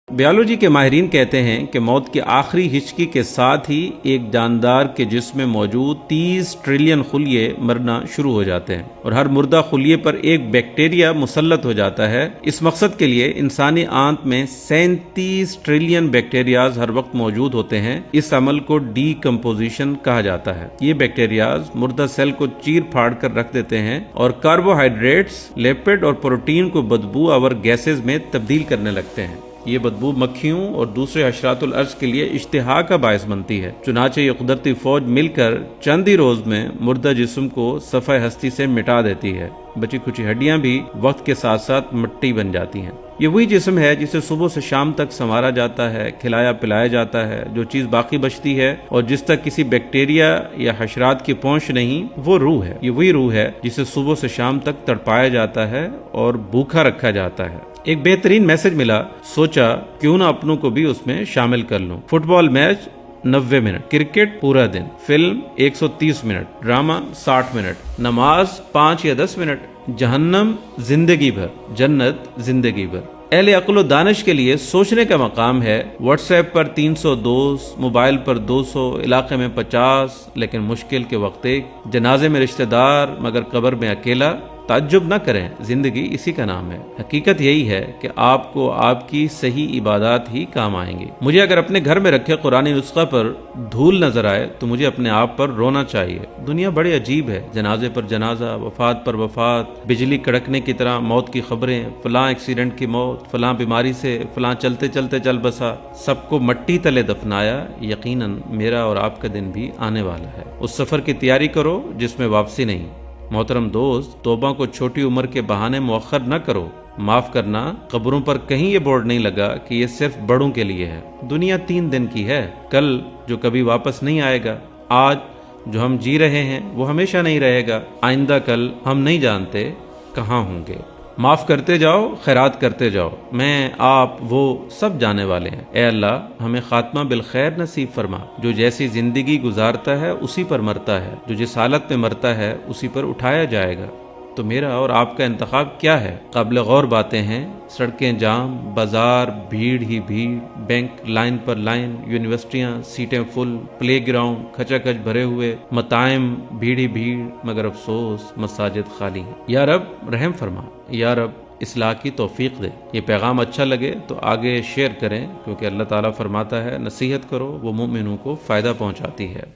Biology کے ماہرین کہتے ہیں کہ موت کی آخری ہچکی کے ساتھ ہی ایک جاندار کے جسم میں موجود 30 ٹریلین خلیے مرنا شروع ہو جاتے ہیں اور ہر مردہ خلیے پر ایک بیکٹیریا مسلط ہو جاتا ہے۔ اس مقصد کے لیے انسانی آنت میں 37 ٹریلین بیکٹیریاز ہر وقت موجود ہوتے ہیں۔ اس عمل کو ڈی کمپوزیشن کہا جاتا ہے۔ یہ بیکٹیریاز مردہ سیل کو چیر پھاڑ کر رکھ دیتے ہیں اور کاربوہائیڈریٹس، لیپڈ اور پروٹین کو بدبو آور گیسز میں تبدیل کرنے لگتے ہیں۔ یہ بدبو مکھیوں اور دوسرے حشرات الارض کے لیے اشتہا کا باعث بنتی ہے، چنانچہ یہ قدرتی فوج مل کر چند ہی روز میں مردہ جسم کو صفحہ ہستی سے مٹا دیتی ہے۔ بچی کچی ہڈیاں بھی وقت کے ساتھ ساتھ مٹی بن جاتی ہیں۔ یہ وہی جسم ہے جسے صبح سے شام تک سنوارا جاتا ہے، کھلایا پلایا جاتا ہے۔ جو چیز باقی بچتی ہے اور جس تک کسی بیکٹیریا یا حشرات کی پہنچ نہیں، وہ روح ہے۔ یہ وہی روح ہے جسے صبح سے شام تک تڑپایا جاتا ہے اور بھوکا رکھا جاتا ہے۔ ایک بہترین میسج ملا، سوچا کیوں نہ اپنوں کو بھی اس میں شامل کر لوں۔ فٹ بال میچ 90 منٹ، کرکٹ پورا دن، فلم 130 منٹ، ڈرامہ 60 منٹ، نماز 5 یا 10 منٹ، جہنم زندگی بھر، جنت زندگی بھر۔ اہل عقل و دانش کے لیے سوچنے کا مقام ہے۔ واٹس ایپ پر 300 دوست، موبائل پر 200، علاقے میں 50، لیکن مشکل کے وقت ایک، جنازے میں رشتہ دار مگر قبر میں اکیلا۔ تعجب نہ کریں، زندگی اسی کا نام ہے۔ حقیقت یہی ہے کہ آپ کو آپ کی صحیح عبادات ہی کام آئیں گی۔ مجھے اگر اپنے گھر میں رکھے قرآنی نسخہ پر دھول نظر آئے تو مجھے اپنے آپ پر رونا چاہیے۔ دنیا بڑی عجیب ہے، جنازے پر جنازہ، وفات پر وفات، بجلی کڑکنے کی طرح موت کی خبریں، فلاں ایکسیڈنٹ کی موت، فلاں بیماری سے، فلاں چلتے چلتے چل بسا، سب کو مٹی تلے دفنایا۔ یقیناً میرا اور آپ کا دن بھی آنے والا ہے۔ اس سفر کی تیاری کرو جس میں واپسی نہیں۔ محترم دوست، توبہ کو چھوٹی عمر کے بہانے مؤخر نہ کرو۔ معاف کرنا، قبروں پر کہیں یہ بورڈ نہیں لگا کہ یہ صرف بڑوں کے لیے ہے۔ دنیا 3 دن کی ہے، کل جو کبھی واپس نہیں آئے گا، آج جو ہم جی رہے ہیں وہ ہمیشہ نہیں رہے گا، آئندہ کل ہم نہیں جانتے کہاں ہوں گے۔ معاف کرتے جاؤ، خیرات کرتے جاؤ، میں آپ وہ سب جانے والے ہیں۔ اے اللہ ہمیں خاتمہ بالخیر نصیب فرما۔ جو جیسی زندگی گزارتا ہے اسی پر مرتا ہے، جو جس حالت میں مرتا ہے اسی پر اٹھایا جائے گا۔ تو میرا اور آپ کا انتخاب کیا ہے؟ قابل غور باتیں ہیں۔ سڑکیں جام، بازار بھیڑ ہی بھیڑ، بینک لائن پر لائن، یونیورسٹیاں سیٹیں فل، پلے گراؤنڈ کھچا کھچ بھرے ہوئے، مطاعم بھیڑ ہی بھیڑ، مگر افسوس مساجد خالی ہیں۔ یا رب رحم فرما، یا رب اصلاح کی توفیق دے۔ یہ پیغام اچھا لگے تو آگے شیئر کریں، کیونکہ اللہ تعالیٰ فرماتا ہے نصیحت کرو وہ مومنوں کو فائدہ پہنچاتی ہے۔